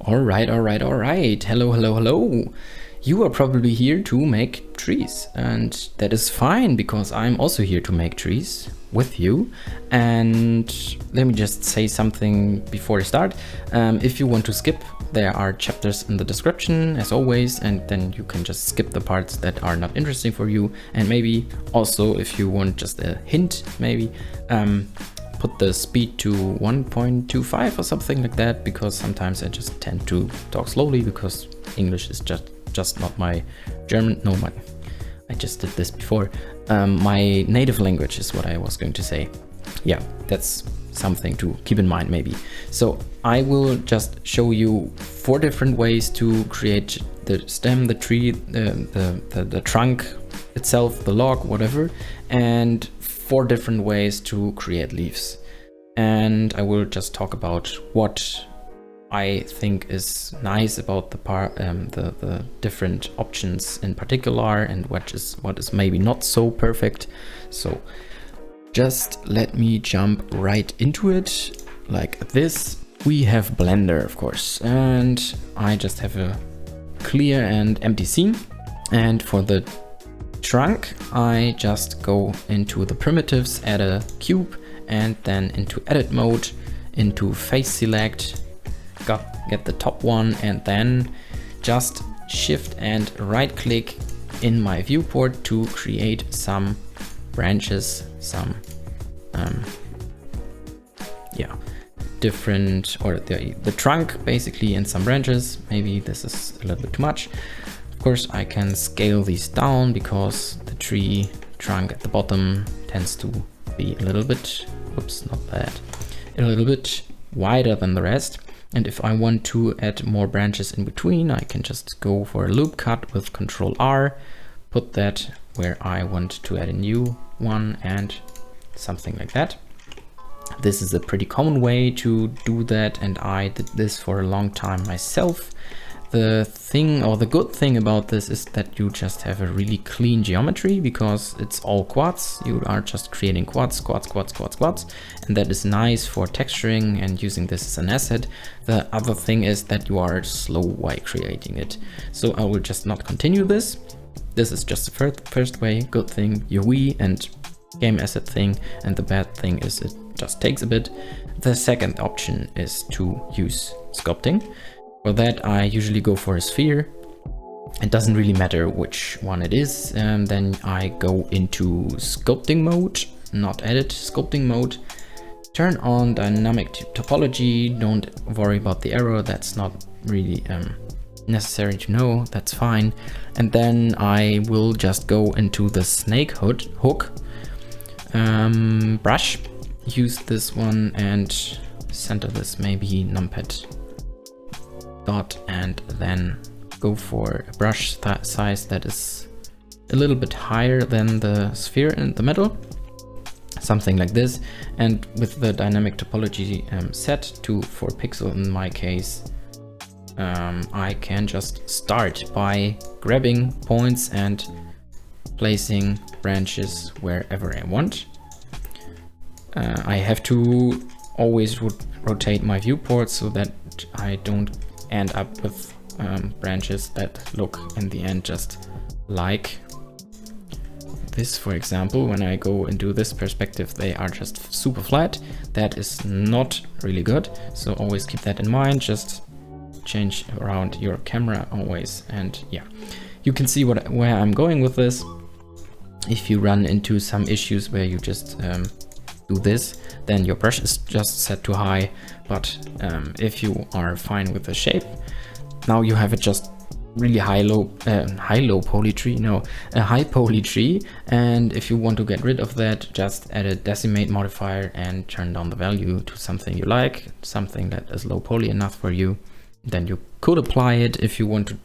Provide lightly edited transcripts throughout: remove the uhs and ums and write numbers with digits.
Alright. Hello, hello, hello. You are probably here to make trees, and that is fine because I'm also here to make trees with you. And let me just say something before I start. If you want to skip, there are chapters in the description as always, and then you can just skip the parts that are not interesting for you. And maybe also, if you want just a hint, maybe put the speed to 1.25 or something like that, because sometimes I just tend to talk slowly because English is just not my German. No, I just did this before. My native language is what I was going to say. Yeah, that's something to keep in mind maybe. So I will just show you 4 different ways to create the stem, the tree, the trunk itself, the log, whatever, and 4 different ways to create leaves. And I will just talk about what I think is nice about the different options in particular, and what is maybe not so perfect. So just let me jump right into it like this. We have Blender, of course, and I just have a clear and empty scene. And for the trunk, I just go into the primitives, add a cube, and then into edit mode, into face select, get the top one, and then just shift and right click in my viewport to create some branches, some different, or the trunk basically, and some branches. Maybe this is a little bit too much. Of course, I can scale these down because the tree trunk at the bottom tends to be a little bit, a little bit wider than the rest. And if I want to add more branches in between, I can just go for a loop cut with Control R, put that where I want to add a new one, and something like that. This is a pretty common way to do that, and I did this for a long time myself. The thing, or the good thing about this, is that you just have a really clean geometry because it's all quads. You are just creating quads, and that is nice for texturing and using this as an asset. The other thing is that you are slow while creating it. So I will just not continue this. This is just the first way. Good thing, UI and game asset thing, and the bad thing is it just takes a bit. The second option is to use sculpting. For that, I usually go for a sphere. It doesn't really matter which one it is. Then I go into sculpting mode, not edit, sculpting mode. Turn on dynamic topology. Don't worry about the error. That's not really necessary to know. That's fine. And then I will just go into the snake hook brush. Use this one and center this, maybe numpad dot, and then go for a brush size that is a little bit higher than the sphere in the middle, something like this. And with the dynamic topology set to 4 pixel in my case, I can just start by grabbing points and placing branches wherever I want. I have to always rotate my viewport so that I don't end up with branches that look in the end just like this. For example, when I go into this perspective, they are just super flat. That is not really good, so always keep that in mind. Just change around your camera always, and yeah, you can see where I'm going with this. If you run into some issues where you just do this, then your brush is just set too high. But if you are fine with the shape, now you have it just really high poly tree. And if you want to get rid of that, just add a decimate modifier and turn down the value to something you like, something that is low poly enough for you. Then you could apply it. If you want to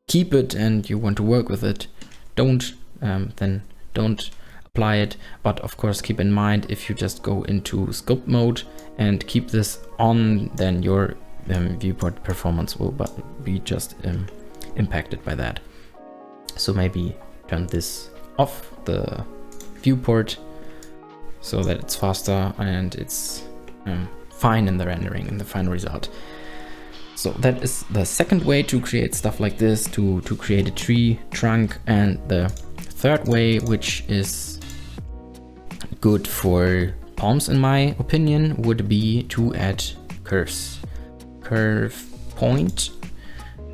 keep it and you want to work with it, then don't apply it. But of course, keep in mind, if you just go into sculpt mode and keep this on, then your viewport performance will be just impacted by that. So maybe turn this off, the viewport, so that it's faster and it's fine in the rendering, in the final result. So that is the second way to create stuff like this, to create a tree trunk. And the third way, which is good for palms in my opinion, would be to add curves. Curve point,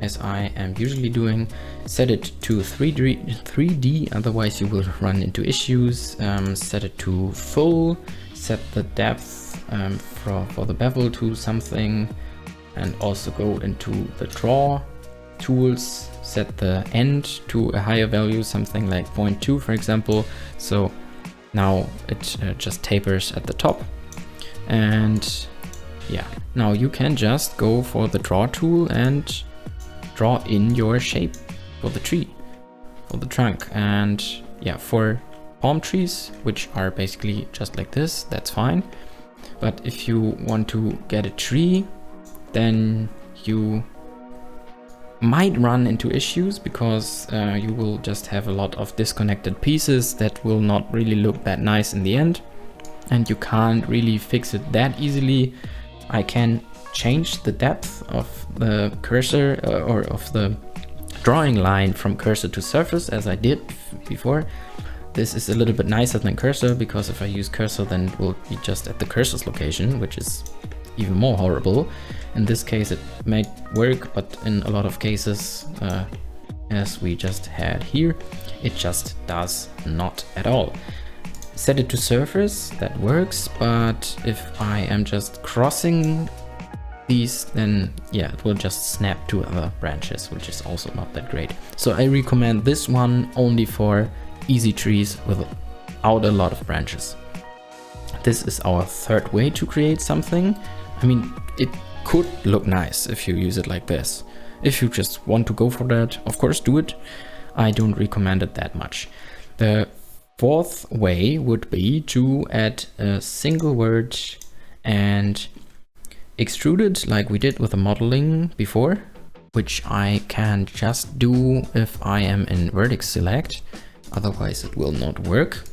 as I am usually doing. Set it to 3D, otherwise you will run into issues. Set it to full, set the depth for the bevel to something, and also go into the draw tools, set the end to a higher value, something like 0.2 for example. So now it just tapers at the top. And yeah, now you can just go for the draw tool and draw in your shape for the tree, for the trunk. And yeah, for palm trees, which are basically just like this, that's fine. But if you want to get a tree, then you might run into issues, because you will just have a lot of disconnected pieces that will not really look that nice in the end, and you can't really fix it that easily. I can change the depth of the cursor or of the drawing line from cursor to surface, as I did before. This is a little bit nicer than cursor, because if I use cursor, then it will be just at the cursor's location, which is even more horrible. In this case it might work, but in a lot of cases, as we just had here, it just does not at all. Set it to surface, that works, but if I am just crossing these, then yeah, it will just snap to other branches, which is also not that great. So I recommend this one only for easy trees without a lot of branches. This is our third way to create something. I mean, it could look nice if you use it like this. If you just want to go for that, of course do it. I don't recommend it that much. The fourth way would be to add a single word and extrude it like we did with the modeling before, which I can just do if I am in vertex select, otherwise it will not work.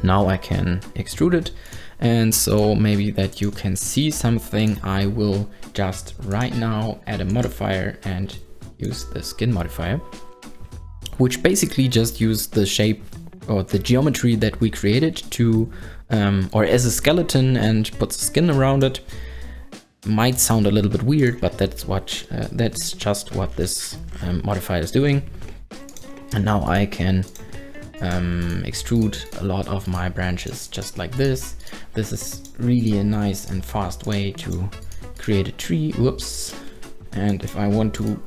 Now I can extrude it, and so maybe that you can see something, I will just right now add a modifier and use the skin modifier, which basically just use the shape or the geometry that we created to or as a skeleton, and puts skin around it. Might sound a little bit weird, but that's just what this modifier is doing. And now I can extrude a lot of my branches just like this. This is really a nice and fast way to create a tree. Whoops. And if I want to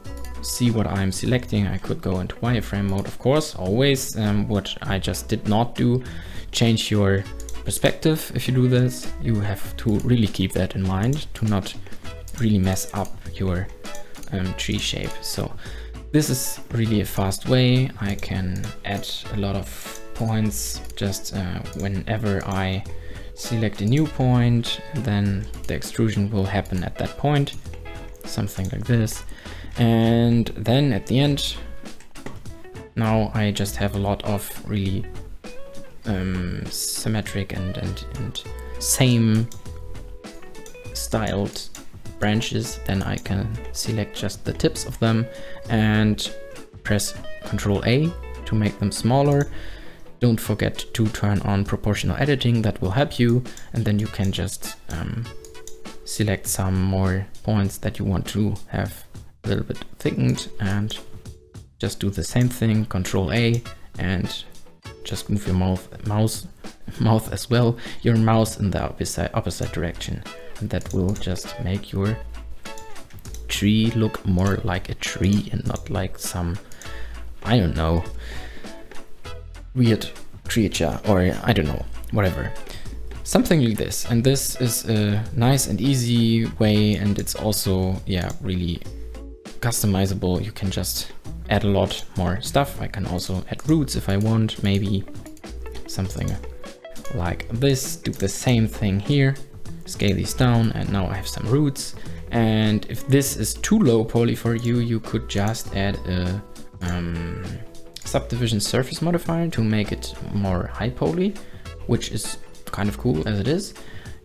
see what I'm selecting, I could go into wireframe mode, of course, always. What I just did not do, change your perspective. If you do this, you have to really keep that in mind to not really mess up your tree shape. So this is really a fast way. I can add a lot of points just whenever I select a new point, then the extrusion will happen at that point, something like this. And then at the end, now I just have a lot of really symmetric and same styled branches. Then I can select just the tips of them and press Ctrl A to make them smaller. Don't forget to turn on proportional editing, that will help you. And then you can just select some more points that you want to have a little bit thickened, and just do the same thing, Ctrl A, and just move your mouth as well, your mouse in the opposite direction, and that will just make your tree look more like a tree and not like some, I don't know, weird creature, or I don't know, whatever. Something like this. And this is a nice and easy way, and it's also, yeah, really customizable. You can just add a lot more stuff. I can also add roots if I want, maybe something like this. Do the same thing here, scale these down, and now I have some roots. And if this is too low poly for you, you could just add a subdivision surface modifier to make it more high poly, which is kind of cool as it is.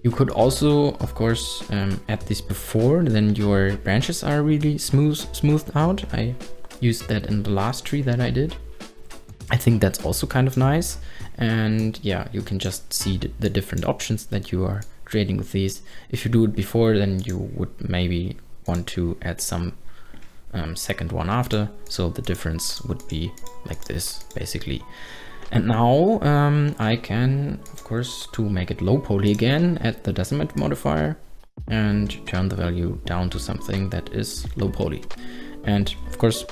You could also, of course, add this before, then your branches are really smoothed out. I used that in the last tree that I did. I think that's also kind of nice. And yeah, you can just see the different options that you are creating with these. If you do it before, then you would maybe want to add some second one after. So the difference would be like this, basically. And now I can, of course, to make it low poly again, add the decimal modifier and turn the value down to something that is low poly. And of course,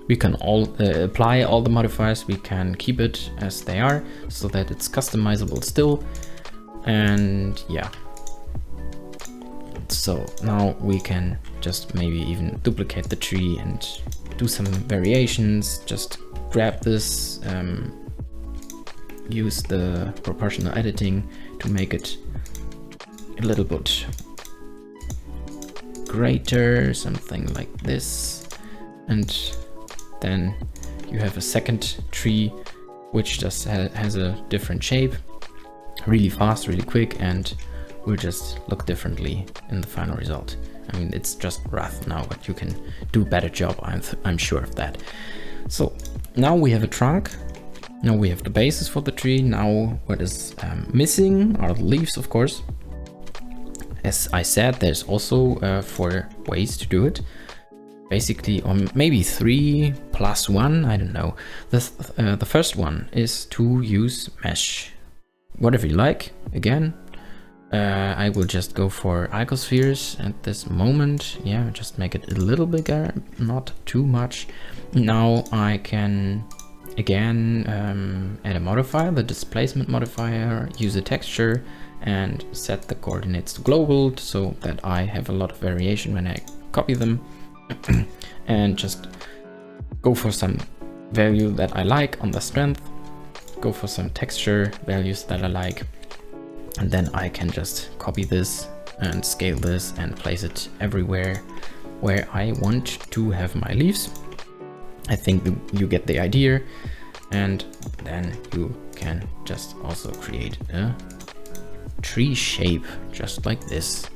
we can apply all the modifiers. We can keep it as they are so that it's customizable still. And yeah. So now we can just maybe even duplicate the tree and do some variations. Just grab this, use the proportional editing to make it a little bit greater, something like this. And then you have a second tree which just has a different shape, really fast, really quick, and will just look differently in the final result. I mean, it's just rough now, but you can do a better job, I'm sure of that. So now we have a trunk. Now we have the basis for the tree. Now what is missing are the leaves, of course. As I said, there's also 4 ways to do it. Basically, or maybe 3 plus 1, I don't know. The first one is to use mesh. Whatever you like, again. I will just go for icospheres at this moment. Yeah, just make it a little bigger, not too much. Now I can again add a modifier, the displacement modifier, use a texture and set the coordinates to global so that I have a lot of variation when I copy them. And just go for some value that I like on the strength, go for some texture values that I like, and then I can just copy this and scale this and place it everywhere where I want to have my leaves. I think you get the idea. And then you can just also create a tree shape just like this.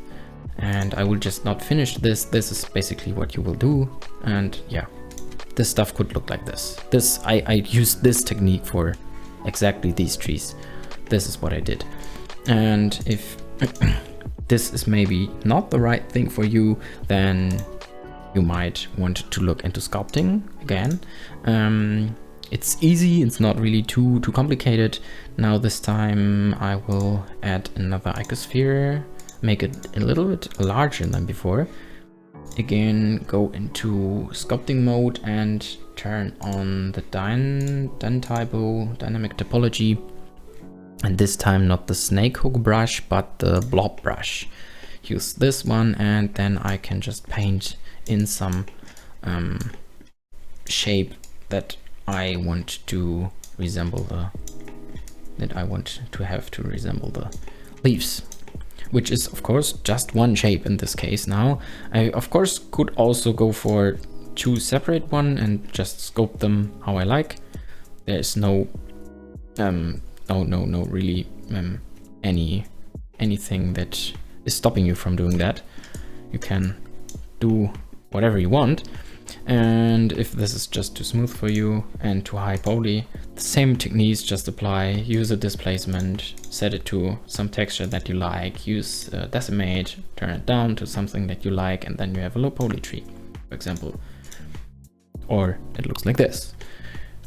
And I will just not finish this. This is basically what you will do. And yeah, this stuff could look like this. I used this technique for exactly these trees. This is what I did. And if this is maybe not the right thing for you, then you might want to look into sculpting again. It's easy, it's not really too complicated. Now this time I will add another icosphere, make it a little bit larger than before. Again, go into sculpting mode and turn on the dynamic topology. And this time not the snake hook brush, but the blob brush. Use this one, and then I can just paint in some shape that I want to resemble the leaves, which is of course just one shape in this case. Now I of course could also go for 2 separate one and just sculpt them how I like. There's no really anything that is stopping you from doing that. You can do whatever you want. And if this is just too smooth for you and too high poly, the same techniques just apply. Use a displacement, set it to some texture that you like, use decimate, turn it down to something that you like, and then you have a low poly tree, for example. Or it looks like this.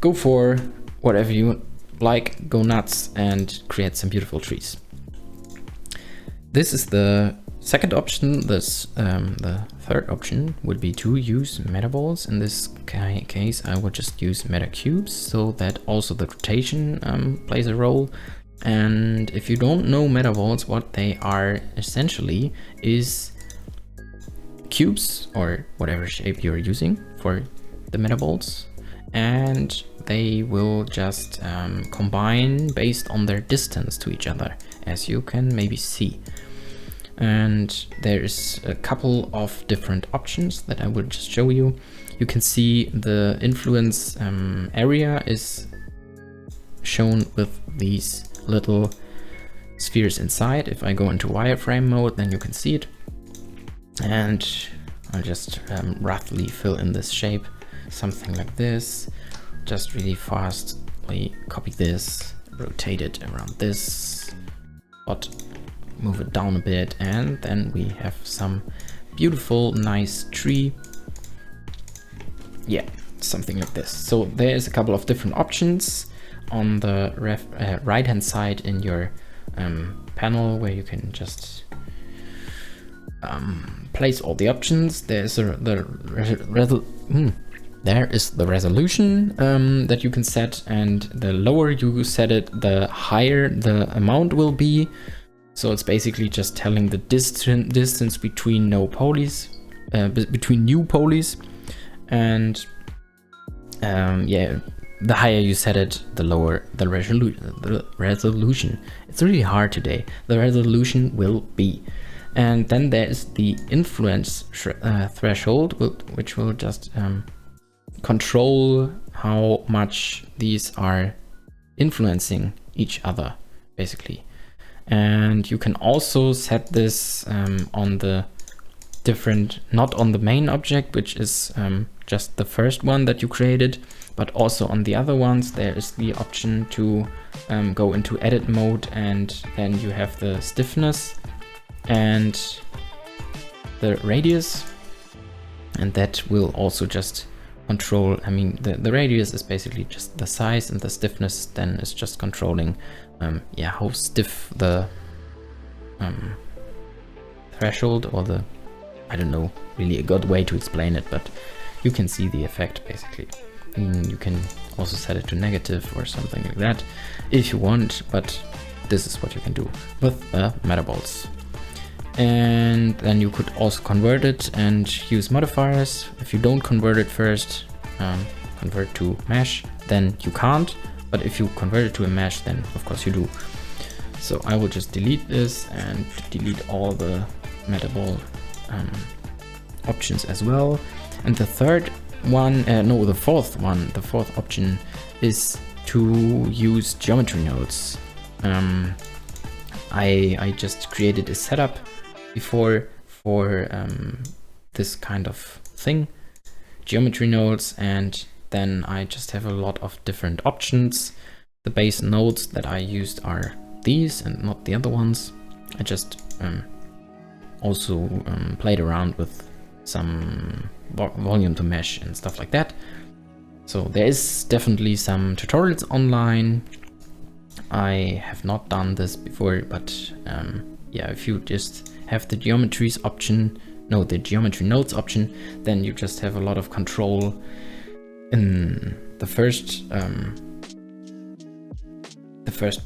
Go for whatever you like, go nuts and create some beautiful trees. This is the second option. The third option would be to use metaballs. In this case, I would just use meta cubes so that also the rotation plays a role. And if you don't know metaballs, what they are essentially is cubes or whatever shape you're using for the metaballs, and they will just combine based on their distance to each other, as you can maybe see. And there's a couple of different options that I will just show you. You can see the influence area is shown with these little spheres inside. If I go into wireframe mode, then you can see it. And I'll just roughly fill in this shape, something like this. Just really fastly copy this, rotate it around this spot, move it down a bit, and then we have some beautiful, nice tree. Yeah, something like this. So there's a couple of different options on the right hand side in your panel, where you can just place all the options. There is the resolution that you can set, and the lower you set it, the higher the amount will be. So it's basically just telling the distance between between new polys, and yeah, the higher you set it, the lower the resolution. It's really hard today. The resolution will be. And then there is the influence threshold, which will just control how much these are influencing each other, basically. And you can also set this on the different, not on the main object, which is just the first one that you created, but also on the other ones. There is the option to go into edit mode, and then you have the stiffness and the radius, and that will also just control, I mean, the radius is basically just the size, and the stiffness then is just controlling yeah, how stiff the threshold, or the, I don't know really a good way to explain it, but you can see the effect basically. You can also set it to negative or something like that if you want, but this is what you can do with Metabolts. And then you could also convert it and use modifiers. If you don't convert it first, convert to mesh, then you can't. But if you convert it to a mesh, then of course you do. So I will just delete this and delete all the Metabol options as well. And the third one, no, the fourth one, the fourth option is to use geometry nodes. I just created a setup before for this kind of thing, geometry nodes, and then I just have a lot of different options. The base nodes that I used are these and not the other ones. I just also played around with some volume to mesh and stuff like that. So there is definitely some tutorials online. I have not done this before, but yeah, if you just have the geometries option, no, the geometry nodes option, then you just have a lot of control in the first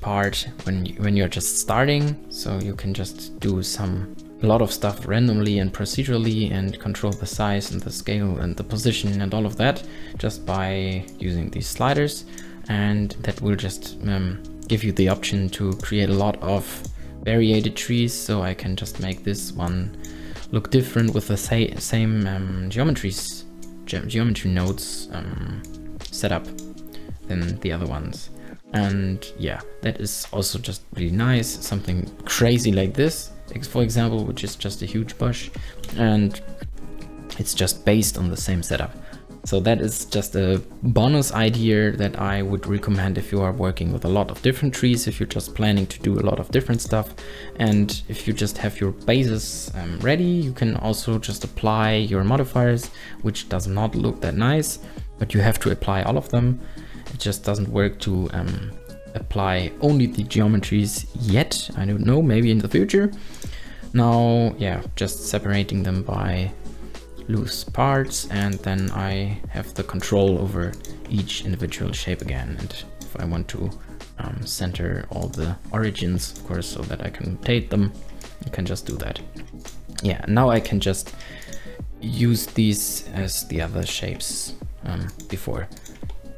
part when you're just starting. So you can just do a lot of stuff randomly and procedurally, and control the size and the scale and the position and all of that just by using these sliders, and that will just give you the option to create a lot of variated trees. So I can just make this one look different with the same geometry nodes setup than the other ones. And yeah, that is also just really nice. Something crazy like this, for example, which is just a huge bush, and it's just based on the same setup. So that is just a bonus idea that I would recommend if you are working with a lot of different trees, if you're just planning to do a lot of different stuff. And if you just have your bases ready, you can also just apply your modifiers, which does not look that nice, but you have to apply all of them. It just doesn't work to apply only the geometries yet. I don't know, maybe in the future. Now, yeah, just separating them by loose parts, and then I have the control over each individual shape again. And if I want to center all the origins, of course, so that I can rotate them, I can just do that. Yeah, now I can just use these as the other shapes before.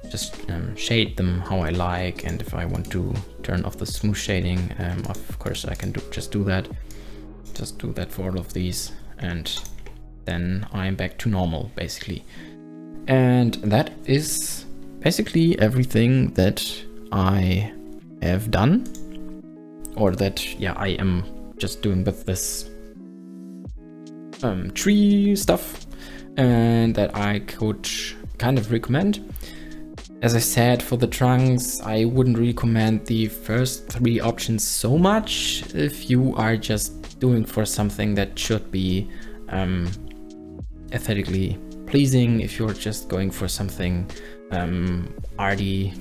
Just shade them how I like, and if I want to turn off the smooth shading, of course I can just do that. Just do that for all of these, and then I'm back to normal, basically. And that is basically everything that I have done. or that, yeah, I am just doing with this tree stuff, and that I could kind of recommend. As I said, for the trunks, I wouldn't recommend the first 3 options so much if you are just doing for something that should be aesthetically pleasing. If you're just going for something arty,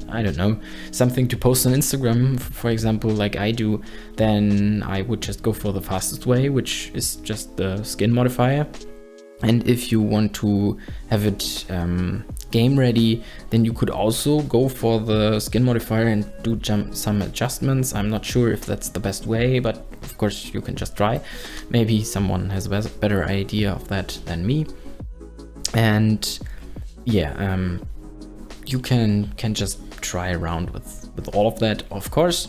I don't know, something to post on Instagram, for example, like I do, then I would just go for the fastest way, which is just the skin modifier. And if you want to have it game ready, then you could also go for the skin modifier and do some adjustments. I'm not sure if that's the best way, but of course you can just try. Maybe someone has a better idea of that than me. And yeah, you can just try around with all of that, of course.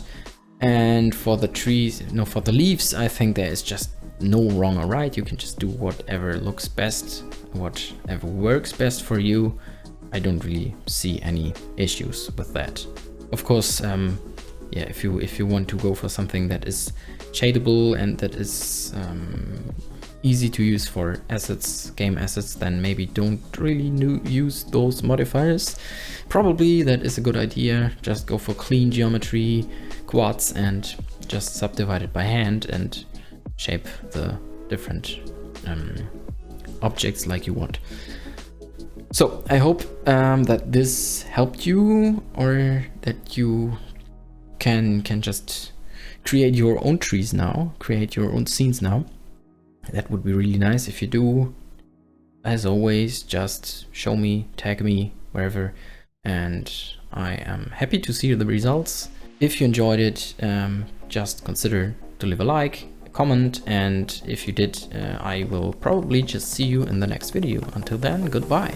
And for the trees, no, for the leaves, I think there is just no wrong or right. You can just do whatever looks best, whatever works best for you. I don't really see any issues with that. Of course, yeah, if you want to go for something that is shadable and that is easy to use for assets, game assets, then maybe don't really use those modifiers. Probably that is a good idea. Just go for clean geometry, quads, and just subdivide it by hand and shape the different objects like you want. So I hope that this helped you, or that you can just create your own trees now, create your own scenes now. That would be really nice. If you do, as always, just show me, tag me, wherever, and I am happy to see the results. If you enjoyed it, just consider to leave a like, a comment, and if you did, I will probably just see you in the next video. Until then, goodbye.